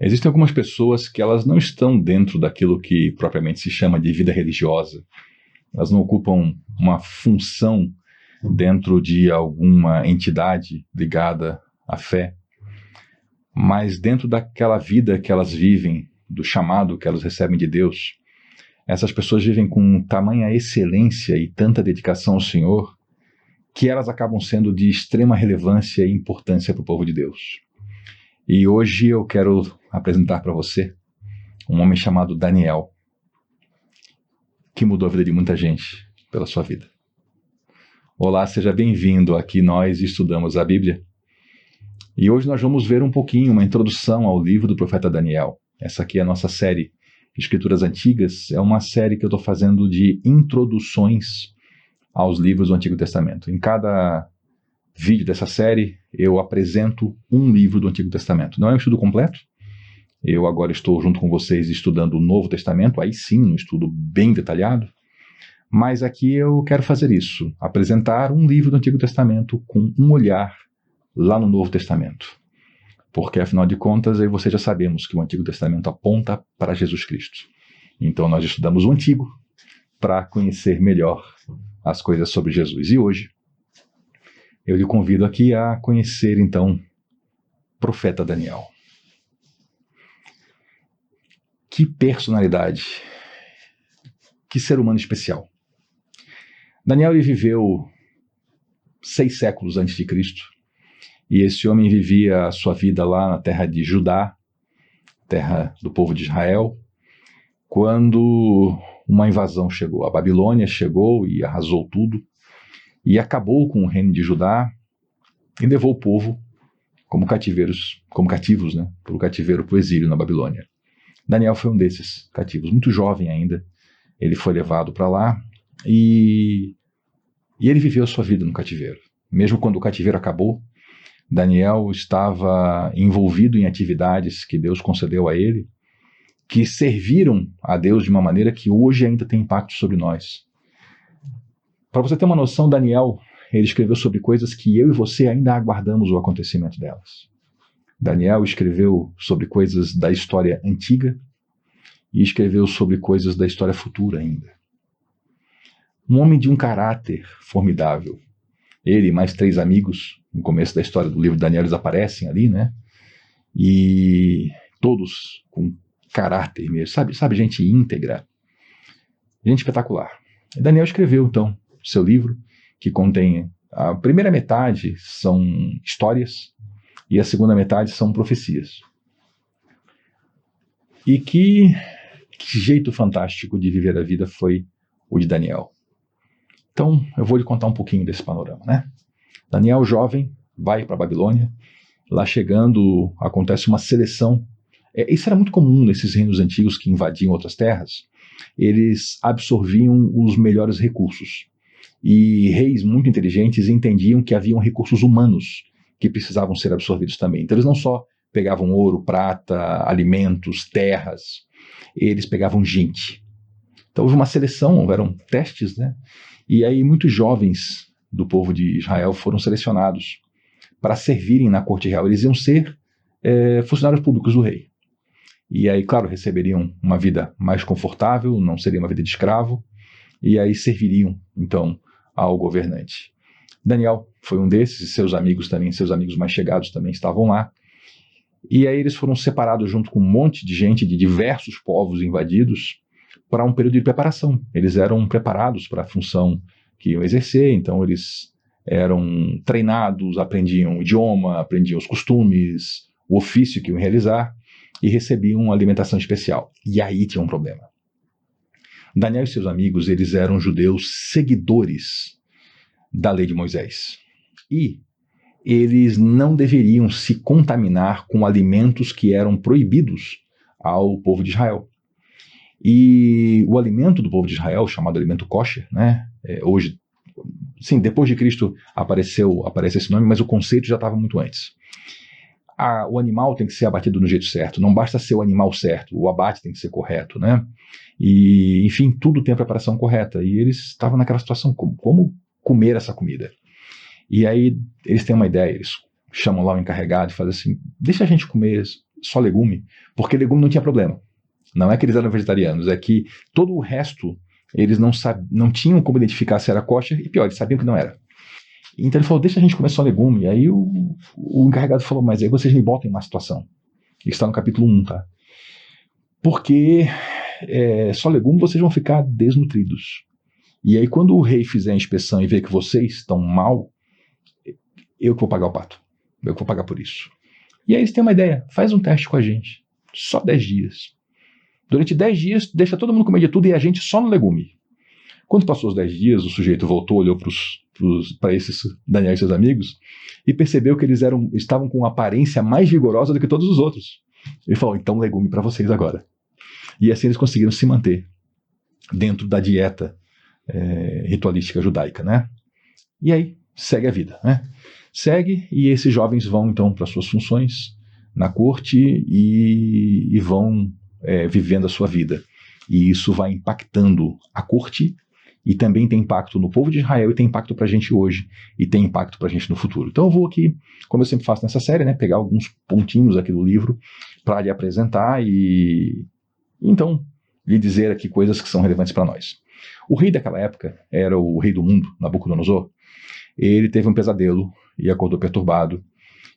Existem algumas pessoas que elas não estão dentro daquilo que propriamente se chama de vida religiosa. Elas não ocupam uma função dentro de alguma entidade ligada à fé, mas dentro daquela vida que elas vivem, do chamado que elas recebem de Deus, essas pessoas vivem com tamanha excelência e tanta dedicação ao Senhor que elas acabam sendo de extrema relevância e importância para o povo de Deus. E hoje eu quero apresentar para você um homem chamado Daniel, que mudou a vida de muita gente pela sua vida. Olá, seja bem-vindo. Aqui nós estudamos a Bíblia. E hoje nós vamos ver um pouquinho, uma introdução ao livro do profeta Daniel. Essa aqui é a nossa série Escrituras Antigas. É uma série que eu estou fazendo de introduções aos livros do Antigo Testamento. Em cada vídeo dessa série, eu apresento um livro do Antigo Testamento. Não é um estudo completo. Eu agora estou junto com vocês estudando o Novo Testamento, aí sim, um estudo bem detalhado. Mas aqui eu quero fazer isso, apresentar um livro do Antigo Testamento com um olhar lá no Novo Testamento. Porque, afinal de contas, eu e você já sabemos que o Antigo Testamento aponta para Jesus Cristo. Então nós estudamos o Antigo para conhecer melhor as coisas sobre Jesus. E hoje eu lhe convido aqui a conhecer, então, o profeta Daniel. Que personalidade, que ser humano especial. Daniel ele viveu 6 séculos antes de Cristo, e esse homem vivia a sua vida lá na terra de Judá, terra do povo de Israel, quando uma invasão chegou. A Babilônia chegou e arrasou tudo, e acabou com o reino de Judá, e levou o povo como cativos, né, para o cativeiro, para o exílio na Babilônia. Daniel foi um desses cativos, muito jovem ainda. Ele foi levado para lá e ele viveu a sua vida no cativeiro. Mesmo quando o cativeiro acabou, Daniel estava envolvido em atividades que Deus concedeu a ele, que serviram a Deus de uma maneira que hoje ainda tem impacto sobre nós. Para você ter uma noção, Daniel, ele escreveu sobre coisas que eu e você ainda aguardamos o acontecimento delas. Daniel escreveu sobre coisas da história antiga e escreveu sobre coisas da história futura ainda. Um homem de um caráter formidável. Ele e mais 3 amigos, no começo da história do livro de Daniel, eles aparecem ali, né? E todos com caráter mesmo, sabe, gente íntegra, gente espetacular. E Daniel escreveu, então, seu livro, que contém a primeira metade são histórias, e a segunda metade são profecias. E que jeito fantástico de viver a vida foi o de Daniel. Então, eu vou lhe contar um pouquinho desse panorama, né? Daniel, jovem, vai para a Babilônia. Lá chegando, acontece uma seleção. Isso era muito comum nesses reinos antigos que invadiam outras terras. Eles absorviam os melhores recursos. E reis muito inteligentes entendiam que haviam recursos humanos que precisavam ser absorvidos também. Então eles não só pegavam ouro, prata, alimentos, terras, eles pegavam gente. Então houve uma seleção, houveram testes, né? E aí muitos jovens do povo de Israel foram selecionados para servirem na corte real. Eles iam ser funcionários públicos do rei. E aí, claro, receberiam uma vida mais confortável, não seria uma vida de escravo, e aí serviriam, então, ao governante. Daniel foi um desses, e seus amigos também, seus amigos mais chegados também estavam lá. E aí eles foram separados junto com um monte de gente de diversos povos invadidos para um período de preparação. Eles eram preparados para a função que iam exercer, então eles eram treinados, aprendiam o idioma, aprendiam os costumes, o ofício que iam realizar e recebiam uma alimentação especial. E aí tinha um problema. Daniel e seus amigos, eles eram judeus seguidores da lei de Moisés. E eles não deveriam se contaminar com alimentos que eram proibidos ao povo de Israel. E o alimento do povo de Israel, chamado alimento kosher, né? Hoje, sim, depois de Cristo aparece esse nome, mas o conceito já estava muito antes. O animal tem que ser abatido do jeito certo, não basta ser o animal certo, o abate tem que ser correto, né? E, enfim, tudo tem a preparação correta. E eles estavam naquela situação, como comer essa comida? E aí eles têm uma ideia, eles chamam lá o encarregado e fazem assim, deixa a gente comer só legume, porque legume não tinha problema. Não é que eles eram vegetarianos, é que todo o resto eles não tinham como identificar se era kosher, e pior, eles sabiam que não era. Então ele falou, deixa a gente comer só legume. E aí o encarregado falou, mas aí vocês me botam em uma situação. Isso está no capítulo 1, tá? Porque só legume vocês vão ficar desnutridos. E aí quando o rei fizer a inspeção e ver que vocês estão mal, eu que vou pagar o pato. Eu que vou pagar por isso. E aí eles têm uma ideia, faz um teste com a gente. Só 10 dias. Durante 10 dias, deixa todo mundo comer de tudo e a gente só no legume. Quando passou os 10 dias, o sujeito voltou, olhou para esses Daniel e seus amigos e percebeu que eles estavam com uma aparência mais vigorosa do que todos os outros. Ele falou, então legume para vocês agora. E assim eles conseguiram se manter dentro da dieta ritualística judaica, né? E aí, segue a vida, né? Segue, e esses jovens vão então para suas funções na corte e vão vivendo a sua vida. E isso vai impactando a corte e também tem impacto no povo de Israel e tem impacto para a gente hoje e tem impacto para a gente no futuro. Então eu vou aqui, como eu sempre faço nessa série, né, pegar alguns pontinhos aqui do livro para lhe apresentar e então lhe dizer aqui coisas que são relevantes para nós. O rei daquela época era o rei do mundo, Nabucodonosor. Ele teve um pesadelo e acordou perturbado.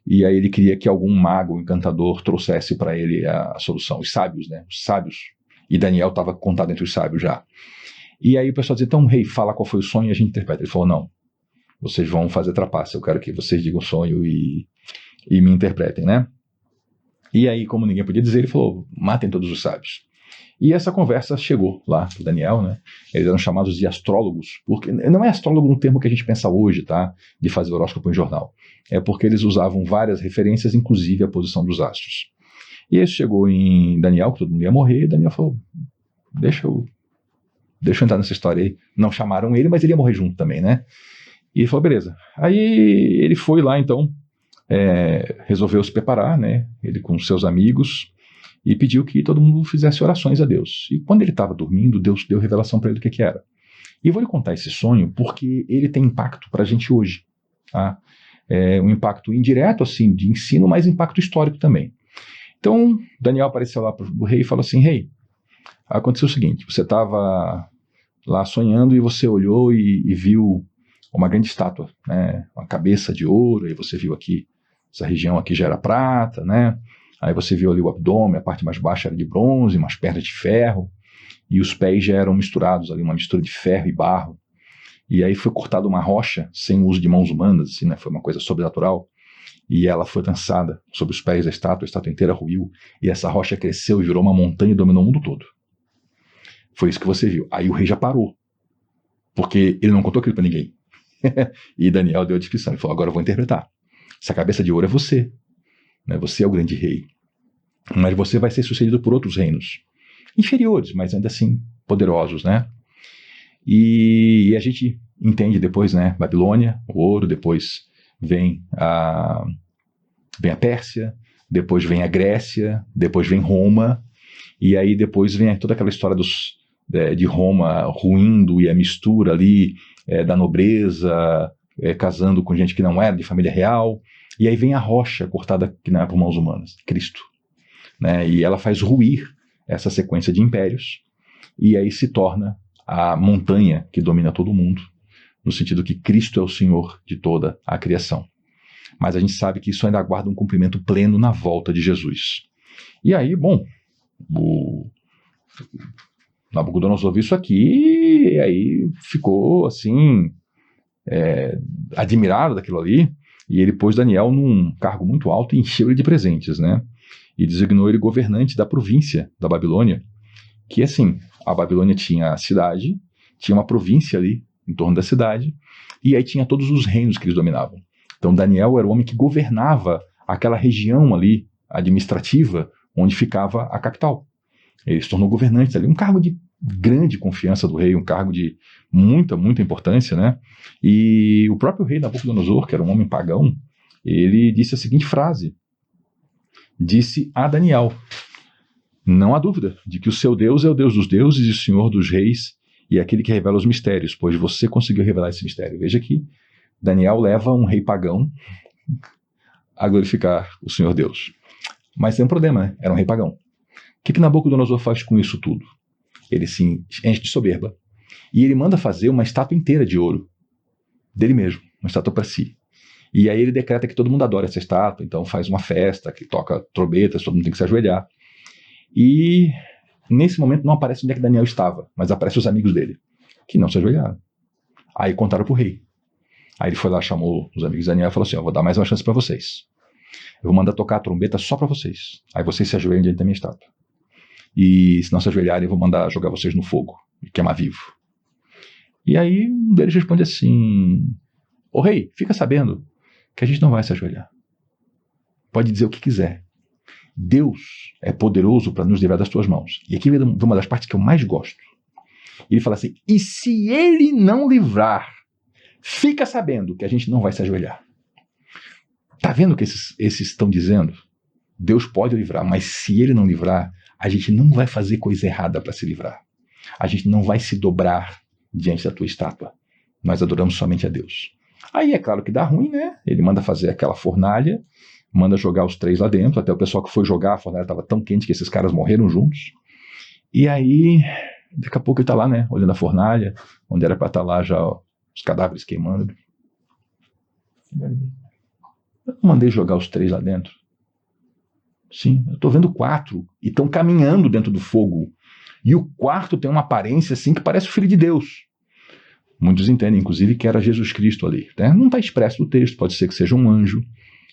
E aí ele queria que algum mago, encantador, trouxesse para ele a solução. Os sábios, né? Os sábios. E Daniel estava contado entre os sábios já. E aí o pessoal dizia, então, rei, fala qual foi o sonho e a gente interpreta. Ele falou, não, vocês vão fazer trapaça. Eu quero que vocês digam o sonho e me interpretem, né? E aí, como ninguém podia dizer, ele falou, matem todos os sábios. E essa conversa chegou lá para Daniel, né? Eles eram chamados de astrólogos, porque não é astrólogo no termo que a gente pensa hoje, tá? De fazer horóscopo em jornal. É porque eles usavam várias referências, inclusive a posição dos astros. E isso chegou em Daniel, que todo mundo ia morrer, e Daniel falou, deixa eu entrar nessa história aí. Não chamaram ele, mas ele ia morrer junto também, né? E ele falou, beleza. Aí ele foi lá, então, resolveu se preparar, né? Ele com seus amigos, e pediu que todo mundo fizesse orações a Deus. E quando ele estava dormindo, Deus deu revelação para ele do que era. E eu vou lhe contar esse sonho porque ele tem impacto para a gente hoje. Tá? Um impacto indireto, assim, de ensino, mas impacto histórico também. Então, Daniel apareceu lá para o rei e falou assim, rei, aconteceu o seguinte, você estava lá sonhando e você olhou e viu uma grande estátua, né? Uma cabeça de ouro, e você viu aqui, essa região aqui já era prata, né? Aí você viu ali o abdômen, a parte mais baixa era de bronze, umas pernas de ferro, e os pés já eram misturados ali, uma mistura de ferro e barro. E aí foi cortada uma rocha, sem o uso de mãos humanas, assim, né? Foi uma coisa sobrenatural, e ela foi lançada sobre os pés da estátua, a estátua inteira ruiu, e essa rocha cresceu e virou uma montanha e dominou o mundo todo. Foi isso que você viu. Aí o rei já parou, porque ele não contou aquilo para ninguém. E Daniel deu a descrição, ele falou, agora eu vou interpretar. Essa cabeça de ouro é você. Você é o grande rei, mas você vai ser sucedido por outros reinos inferiores, mas ainda assim poderosos, né? E a gente entende depois, né? Babilônia, o ouro, depois vem a Pérsia, depois vem a Grécia, depois vem Roma, e aí depois vem toda aquela história de Roma ruindo e a mistura ali da nobreza, casando com gente que não era de família real. E aí vem a rocha cortada que não é por mãos humanas, Cristo. Né? E ela faz ruir essa sequência de impérios, e aí se torna a montanha que domina todo mundo, no sentido que Cristo é o Senhor de toda a criação. Mas a gente sabe que isso ainda aguarda um cumprimento pleno na volta de Jesus. E aí, bom, o Nabucodonosor viu isso aqui, e aí ficou assim, admirado daquilo ali, e ele pôs Daniel num cargo muito alto e encheu ele de presentes, né? E designou ele governante da província da Babilônia, que assim, a Babilônia tinha a cidade, tinha uma província ali em torno da cidade, e aí tinha todos os reinos que eles dominavam. Então Daniel era o homem que governava aquela região ali administrativa onde ficava a capital. Ele se tornou governante ali, um cargo de grande confiança do rei, um cargo de muita, muita importância, né? E o próprio rei Nabucodonosor, que era um homem pagão, ele disse a seguinte frase, disse a Daniel, não há dúvida de que o seu Deus é o Deus dos deuses e o Senhor dos reis e é aquele que revela os mistérios, pois você conseguiu revelar esse mistério. Veja que Daniel leva um rei pagão a glorificar o Senhor Deus. Mas tem um problema, né? Era um rei pagão. O que Nabucodonosor faz com isso tudo? Ele se enche de soberba e ele manda fazer uma estátua inteira de ouro dele mesmo, uma estátua para si. E aí ele decreta que todo mundo adora essa estátua, então faz uma festa, que toca trombetas, todo mundo tem que se ajoelhar. E nesse momento não aparece onde é que Daniel estava, mas aparecem os amigos dele, que não se ajoelharam. Aí contaram pro rei. Aí ele foi lá, chamou os amigos de Daniel e falou assim, vou dar mais uma chance para vocês. Eu vou mandar tocar a trombeta só para vocês. Aí vocês se ajoelham diante da minha estátua. E se não se ajoelharem, eu vou mandar jogar vocês no fogo e queimar vivo. E aí um deles responde assim, ô rei, fica sabendo que a gente não vai se ajoelhar. Pode dizer o que quiser. Deus é poderoso para nos livrar das tuas mãos. E aqui vem uma das partes que eu mais gosto. Ele fala assim, e se ele não livrar, fica sabendo que a gente não vai se ajoelhar. Tá vendo o que esses estão dizendo? Deus pode livrar, mas se ele não livrar, a gente não vai fazer coisa errada para se livrar. A gente não vai se dobrar diante da tua estátua. Nós adoramos somente a Deus. Aí é claro que dá ruim, né? Ele manda fazer aquela fornalha, manda jogar os 3 lá dentro, até o pessoal que foi jogar, a fornalha estava tão quente que esses caras morreram juntos. E aí, daqui a pouco ele tá lá, né? Olhando a fornalha, onde era para estar lá já os cadáveres queimando. Eu mandei jogar os 3 lá dentro. Sim, eu tô vendo 4 e estão caminhando dentro do fogo. E o quarto tem uma aparência assim que parece o Filho de Deus. Muitos entendem, inclusive, que era Jesus Cristo ali. Né? Não está expresso no texto, pode ser que seja um anjo,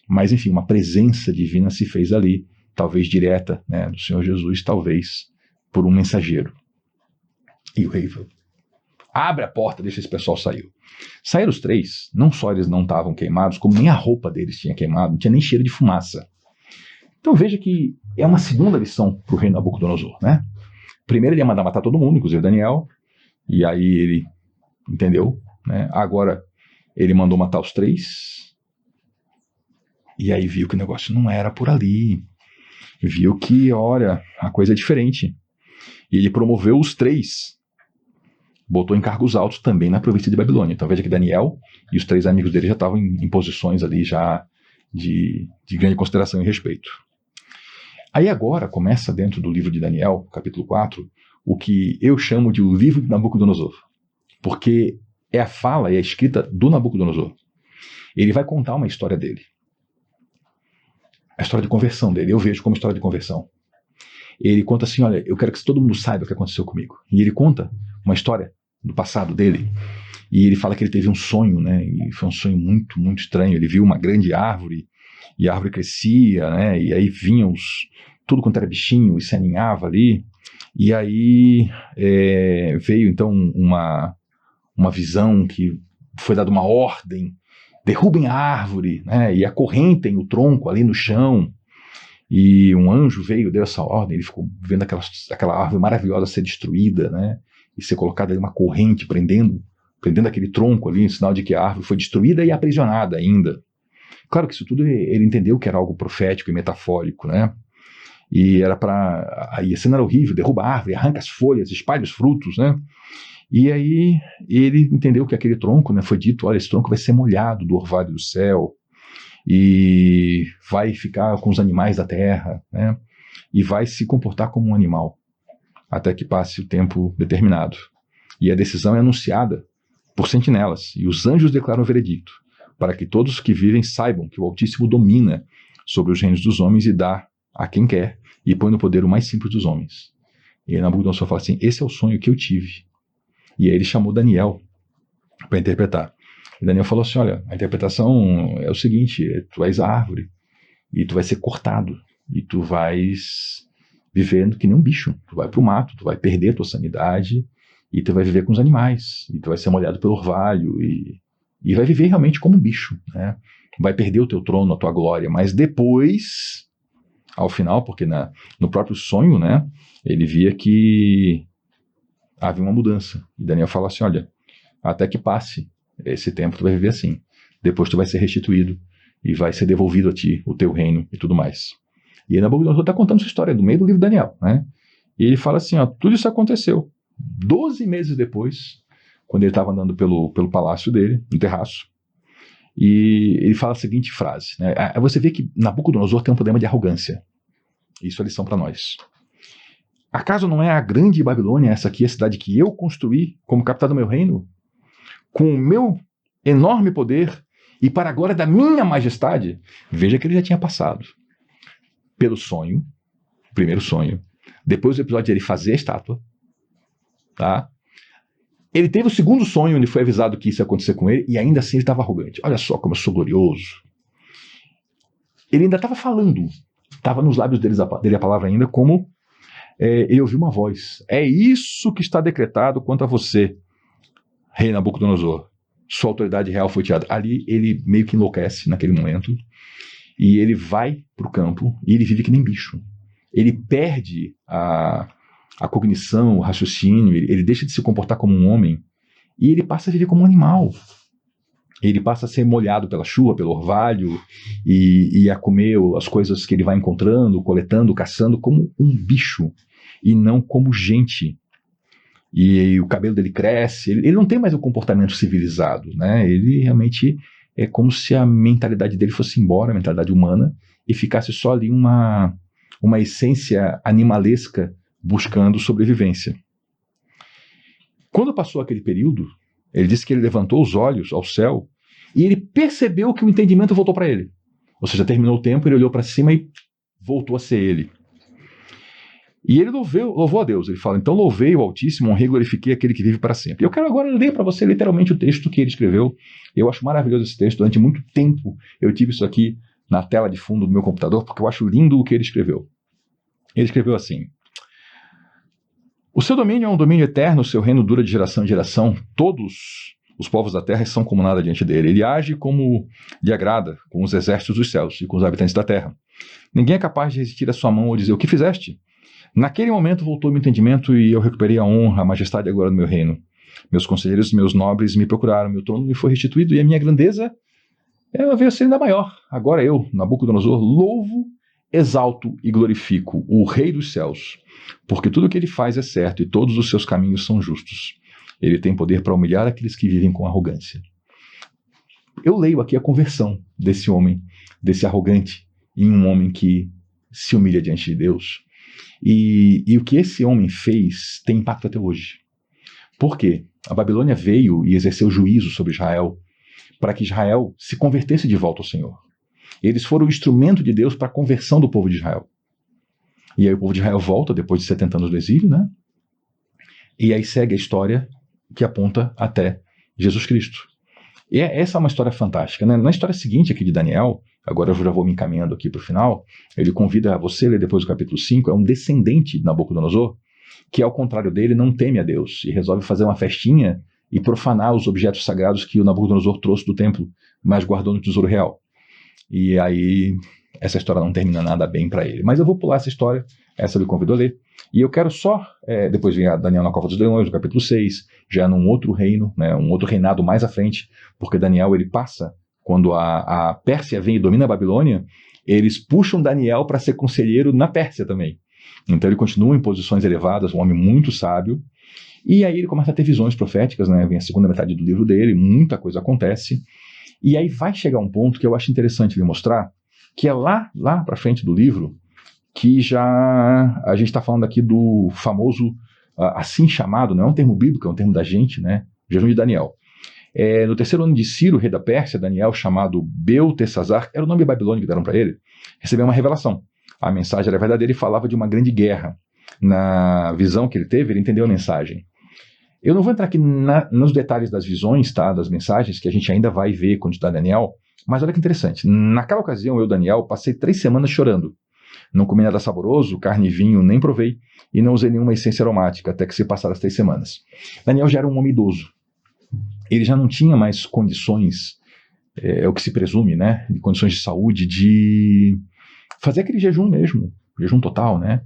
mas enfim, uma presença divina se fez ali, talvez direta, né, do Senhor Jesus, talvez por um mensageiro. E o rei falou, abre a porta, deixa esse pessoal sair. Saíram os 3, não só eles não estavam queimados, como nem a roupa deles tinha queimado, não tinha nem cheiro de fumaça. Então veja que é uma segunda lição para o rei Nabucodonosor, né? Primeiro ele ia mandar matar todo mundo, inclusive Daniel, e aí ele entendeu, né? Agora ele mandou matar os 3, e aí viu que o negócio não era por ali, viu que, olha, a coisa é diferente, e ele promoveu os 3, botou em cargos altos também na província de Babilônia. Então veja que Daniel e os 3 amigos dele já estavam em posições ali já de grande consideração e respeito. Aí agora começa dentro do livro de Daniel, capítulo 4, o que eu chamo de o livro de Nabucodonosor. Porque é a fala e a escrita do Nabucodonosor. Ele vai contar uma história dele. A história de conversão dele, eu vejo como história de conversão. Ele conta assim, olha, eu quero que todo mundo saiba o que aconteceu comigo. E ele conta uma história do passado dele. E ele fala que ele teve um sonho, né? E foi um sonho muito, muito estranho. Ele viu uma grande árvore, e a árvore crescia, né? E aí vinham tudo quanto era bichinho, e se aninhava ali. E aí veio então uma visão que foi dada uma ordem, derrubem a árvore, né? E acorrentem o tronco ali no chão. E um anjo veio, deu essa ordem, ele ficou vendo aquela árvore maravilhosa ser destruída, né? E ser colocada ali uma corrente prendendo aquele tronco ali, em sinal de que a árvore foi destruída e aprisionada ainda. Claro que isso tudo ele entendeu que era algo profético e metafórico, né? E era para... Aí a cena era horrível, derruba a árvore, arranca as folhas, espalha os frutos, né? E aí ele entendeu que aquele tronco, né, foi dito, olha, esse tronco vai ser molhado do orvalho do céu e vai ficar com os animais da terra, né? E vai se comportar como um animal até que passe o tempo determinado. E a decisão é anunciada por sentinelas, e os anjos declaram o veredicto, para que todos que vivem saibam que o Altíssimo domina sobre os reinos dos homens e dá a quem quer, e põe no poder o mais simples dos homens. E aí Nabucodonosor fala assim, esse é o sonho que eu tive. E aí ele chamou Daniel para interpretar. E Daniel falou assim, olha, a interpretação é o seguinte, tu és a árvore, e tu vai ser cortado, e tu vais vivendo que nem um bicho, tu vai para o mato, tu vai perder a tua sanidade, e tu vai viver com os animais, e tu vai ser molhado pelo orvalho, e vai viver realmente como um bicho, né? Vai perder o teu trono, a tua glória, mas depois, ao final, porque no próprio sonho, né, ele via que havia uma mudança. E Daniel fala assim, olha, até que passe esse tempo tu vai viver assim. Depois tu vai ser restituído e vai ser devolvido a ti o teu reino e tudo mais. E aí Nabucodonosor está contando essa história do meio do livro de Daniel, né? E ele fala assim, ó, tudo isso aconteceu 12 meses depois, quando ele estava andando pelo palácio dele, no terraço, e ele fala a seguinte frase, né? Você vê que Nabucodonosor tem um problema de arrogância. Isso é lição para nós. Acaso não é a grande Babilônia essa aqui, a cidade que eu construí como capital do meu reino? Com o meu enorme poder e para a glória da minha majestade? Veja que ele já tinha passado pelo sonho, primeiro sonho, depois do episódio de ele fazer a estátua, tá? Ele teve o segundo sonho, onde foi avisado que isso ia acontecer com ele, e ainda assim ele estava arrogante. Olha só como eu sou glorioso. Ele ainda estava falando, estava nos lábios dele a palavra ainda, como ele ouviu uma voz. É isso que está decretado quanto a você, rei Nabucodonosor. Sua autoridade real foi tirada. Ali ele meio que enlouquece naquele momento, e ele vai para o campo, e ele vive que nem bicho. Ele perde a cognição, o raciocínio, ele deixa de se comportar como um homem, e ele passa a viver como um animal. Ele passa a ser molhado pela chuva, pelo orvalho, e a comer as coisas que ele vai encontrando, coletando, caçando, como um bicho, e não como gente. E o cabelo dele cresce, ele não tem mais o comportamento civilizado, né? Ele realmente é como se a mentalidade dele fosse embora, a mentalidade humana, e ficasse só ali uma essência animalesca buscando sobrevivência. Quando passou aquele período, ele disse que ele levantou os olhos ao céu e ele percebeu que o entendimento voltou para ele. Ou seja, terminou o tempo, ele olhou para cima e voltou a ser ele. E ele louvou a Deus. Ele fala, então louvei o Altíssimo, honrei e glorifiquei aquele que vive para sempre. Eu quero agora ler para você literalmente o texto que ele escreveu. Eu acho maravilhoso esse texto. Durante muito tempo eu tive isso aqui na tela de fundo do meu computador, porque eu acho lindo o que ele escreveu. Ele escreveu assim: o seu domínio é um domínio eterno, o seu reino dura de geração em geração. Todos os povos da terra são como nada diante dele. Ele age como lhe agrada, com os exércitos dos céus e com os habitantes da terra. Ninguém é capaz de resistir à sua mão ou dizer, o que fizeste? Naquele momento voltou o meu entendimento e eu recuperei a honra, a majestade agora do meu reino. Meus conselheiros e meus nobres me procuraram, meu trono me foi restituído e a minha grandeza veio a ser ainda maior. Agora eu, Nabucodonosor, louvo, exalto e glorifico o Rei dos céus, porque tudo o que ele faz é certo e todos os seus caminhos são justos. Ele tem poder para humilhar aqueles que vivem com arrogância. Eu leio aqui a conversão desse homem, desse arrogante, em um homem que se humilha diante de Deus. E o que esse homem fez tem impacto até hoje. Por quê? A Babilônia veio e exerceu juízo sobre Israel para que Israel se convertesse de volta ao Senhor. Eles foram o instrumento de Deus para a conversão do povo de Israel. E aí o povo de Israel volta depois de 70 anos do exílio, né? E aí segue a história que aponta até Jesus Cristo. E essa é uma história fantástica, né? Na história seguinte aqui de Daniel, agora eu já vou me encaminhando aqui para o final, ele convida você a ler depois do capítulo 5, é um descendente de Nabucodonosor, que ao contrário dele não teme a Deus e resolve fazer uma festinha e profanar os objetos sagrados que o Nabucodonosor trouxe do templo, mas guardou no tesouro real. E aí essa história não termina nada bem para ele. Mas eu vou pular essa história, essa eu lhe convido a ler. E eu quero só, depois vem a Daniel na Cova dos Leões, no capítulo 6, já num outro reino, né, um outro reinado mais à frente, porque Daniel ele passa, quando a Pérsia vem e domina a Babilônia, eles puxam Daniel para ser conselheiro na Pérsia também. Então ele continua em posições elevadas, um homem muito sábio, e aí ele começa a ter visões proféticas, né, vem a segunda metade do livro dele, muita coisa acontece, e aí vai chegar um ponto que eu acho interessante lhe mostrar, que é lá para frente do livro, que já a gente está falando aqui do famoso, assim chamado, não é um termo bíblico, é um termo da gente, né, jejum de Daniel. No terceiro ano de Ciro, rei da Pérsia, Daniel, chamado Beltesazar, era o nome babilônico que deram para ele, recebeu uma revelação. A mensagem era verdadeira e falava de uma grande guerra. Na visão que ele teve, ele entendeu a mensagem. Eu não vou entrar aqui nos detalhes das visões, tá, das mensagens, que a gente ainda vai ver quando estudar Daniel, mas olha que interessante. Naquela ocasião, eu, Daniel, passei 3 semanas chorando. Não comi nada saboroso, carne e vinho nem provei, e não usei nenhuma essência aromática, até que se passaram as 3 semanas. Daniel já era um homem idoso. Ele já não tinha mais condições, é o que se presume, né, de condições de saúde, de fazer aquele jejum mesmo, jejum total, né?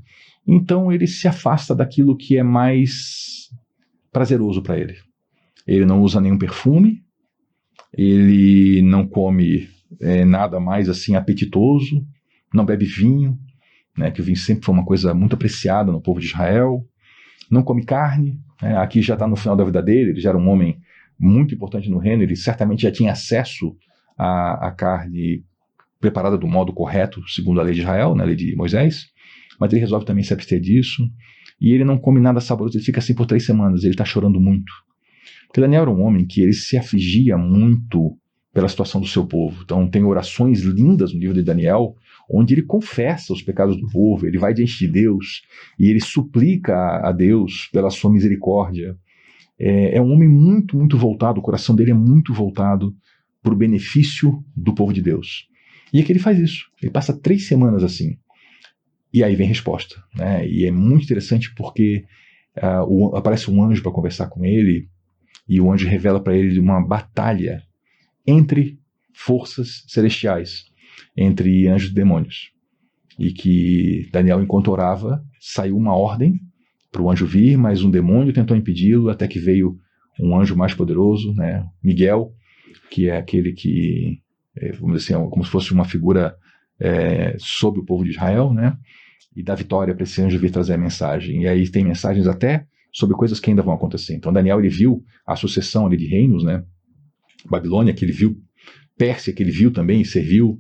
Então ele se afasta daquilo que é mais prazeroso para ele. Ele não usa nenhum perfume, ele não come nada mais assim apetitoso, não bebe vinho, né, que o vinho sempre foi uma coisa muito apreciada no povo de Israel, não come carne, né, aqui já está no final da vida dele, ele já era um homem muito importante no reino, ele certamente já tinha acesso à carne preparada do modo correto, segundo a lei de Israel, né, a lei de Moisés, mas ele resolve também se abster disso, e ele não come nada saboroso, ele fica assim por 3 semanas, ele está chorando muito. Porque Daniel era um homem que ele se afligia muito pela situação do seu povo. Então tem orações lindas no livro de Daniel, onde ele confessa os pecados do povo, ele vai diante de Deus, e ele suplica a Deus pela sua misericórdia. É um homem muito, muito voltado, o coração dele é muito voltado para o benefício do povo de Deus. E é que ele faz isso, ele passa 3 semanas assim, e aí vem a resposta, né? E é muito interessante porque aparece um anjo para conversar com ele, e o anjo revela para ele uma batalha entre forças celestiais, entre anjos e demônios. E que Daniel, enquanto orava, saiu uma ordem para o anjo vir, mas um demônio tentou impedi-lo, até que veio um anjo mais poderoso, né, Miguel, que é aquele que, vamos dizer assim, como se fosse uma figura sobre o povo de Israel, né, e dá vitória para esse anjo vir trazer a mensagem. E aí tem mensagens até sobre coisas que ainda vão acontecer. Então Daniel, ele viu a sucessão ali de reinos, né, Babilônia, que ele viu, Pérsia, que ele viu também e serviu,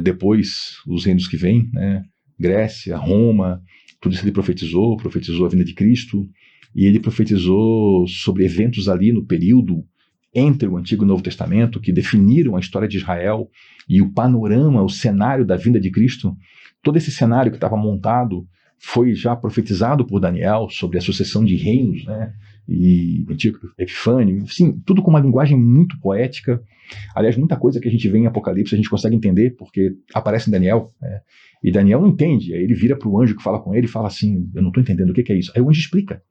depois os reinos que vêm, né, Grécia, Roma, tudo isso ele profetizou a vinda de Cristo, e ele profetizou sobre eventos ali no período entre o Antigo e o Novo Testamento, que definiram a história de Israel e o panorama, o cenário da vinda de Cristo. Todo esse cenário que estava montado foi já profetizado por Daniel sobre a sucessão de reinos, né? E Antíoco Epifânio, sim, tudo com uma linguagem muito poética. Aliás, muita coisa que a gente vê em Apocalipse a gente consegue entender porque aparece em Daniel, né? E Daniel não entende, aí ele vira para o anjo que fala com ele e fala assim, eu não estou entendendo o que é isso. Aí o anjo explica.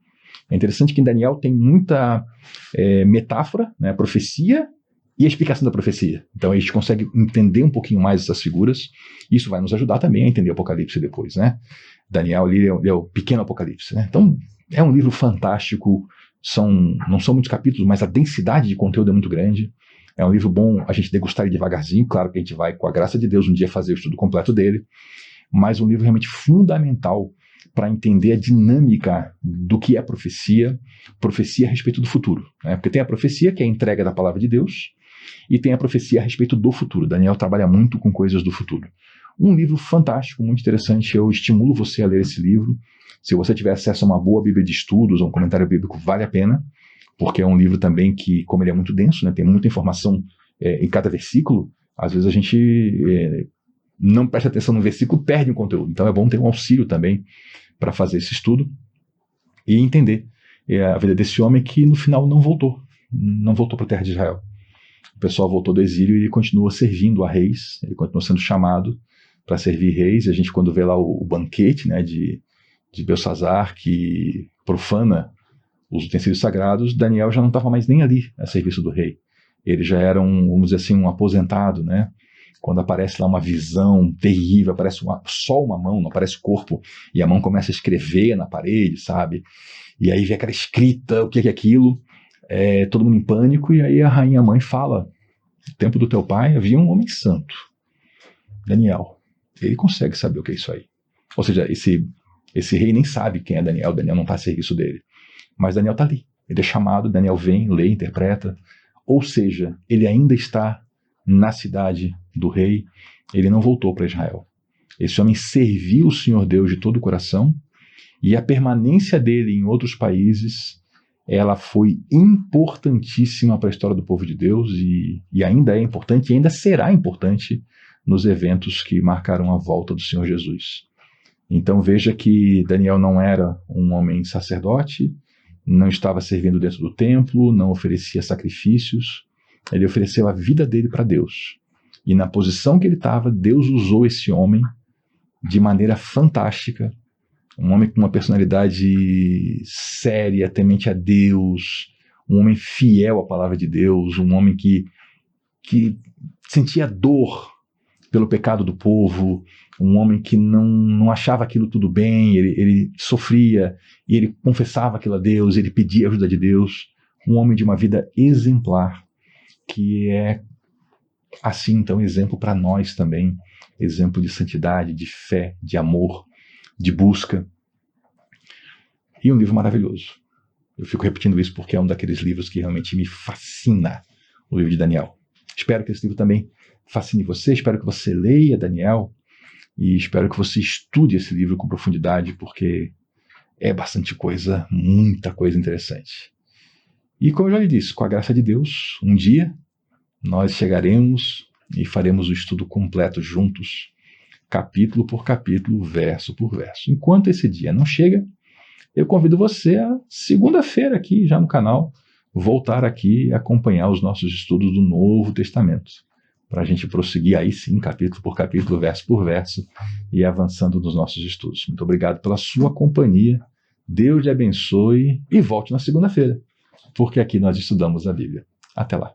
É interessante que em Daniel tem muita metáfora, né, profecia e a explicação da profecia. Então a gente consegue entender um pouquinho mais essas figuras. Isso vai nos ajudar também a entender o Apocalipse depois, né? Daniel ali é o pequeno Apocalipse, né? Então é um livro fantástico, não são muitos capítulos, mas a densidade de conteúdo é muito grande. É um livro bom a gente degustar ele devagarzinho, claro que a gente vai, com a graça de Deus, um dia fazer o estudo completo dele, mas um livro realmente fundamental para entender a dinâmica do que é profecia a respeito do futuro, né? Porque tem a profecia, que é a entrega da palavra de Deus, e tem a profecia a respeito do futuro. Daniel trabalha muito com coisas do futuro. Um livro fantástico, muito interessante, eu estimulo você a ler esse livro. Se você tiver acesso a uma boa Bíblia de estudos ou um comentário bíblico, vale a pena, porque é um livro também que, como ele é muito denso, né, tem muita informação em cada versículo, às vezes a gente não presta atenção no versículo, perde o conteúdo. Então é bom ter um auxílio também para fazer esse estudo e entender a vida desse homem que no final não voltou para a terra de Israel. O pessoal voltou do exílio e ele continua servindo a reis, ele continua sendo chamado para servir reis, e a gente quando vê lá o banquete, né, de Belsazar, que profana os utensílios sagrados, Daniel já não estava mais nem ali a serviço do rei. Ele já era vamos dizer assim, um aposentado, né? Quando aparece lá uma visão terrível, aparece só uma mão, não aparece o corpo, e a mão começa a escrever na parede, sabe? E aí vê aquela escrita, o que é aquilo? Todo mundo em pânico, e aí a rainha mãe fala, no tempo do teu pai havia um homem santo, Daniel. Ele consegue saber o que é isso aí. Ou seja, esse rei nem sabe quem é Daniel não está a serviço dele. Mas Daniel está ali, ele é chamado, Daniel vem, lê, interpreta, ou seja, ele ainda está na cidade do rei, ele não voltou para Israel. Esse homem serviu o Senhor Deus de todo o coração, e a permanência dele em outros países, ela foi importantíssima para a história do povo de Deus, e ainda é importante, e ainda será importante nos eventos que marcaram a volta do Senhor Jesus. Então veja que Daniel não era um homem sacerdote, não estava servindo dentro do templo, não oferecia sacrifícios, ele ofereceu a vida dele para Deus. E na posição que ele estava, Deus usou esse homem de maneira fantástica, um homem com uma personalidade séria, temente a Deus, um homem fiel à palavra de Deus, um homem que sentia dor pelo pecado do povo, um homem que não achava aquilo tudo bem, ele sofria, e ele confessava aquilo a Deus, ele pedia a ajuda de Deus, um homem de uma vida exemplar, que é assim então exemplo para nós também, exemplo de santidade, de fé, de amor, de busca. E um livro maravilhoso. Eu fico repetindo isso porque é um daqueles livros que realmente me fascina, o livro de Daniel. Espero que esse livro também fascine você, espero que você leia Daniel, e espero que você estude esse livro com profundidade, porque é bastante coisa, muita coisa interessante. E como eu já lhe disse, com a graça de Deus, um dia nós chegaremos e faremos o estudo completo juntos, capítulo por capítulo, verso por verso. Enquanto esse dia não chega, eu convido você a segunda-feira aqui já no canal, voltar aqui e acompanhar os nossos estudos do Novo Testamento, para a gente prosseguir aí sim, capítulo por capítulo, verso por verso, e avançando nos nossos estudos. Muito obrigado pela sua companhia, Deus lhe abençoe e volte na segunda-feira, porque aqui nós estudamos a Bíblia. Até lá.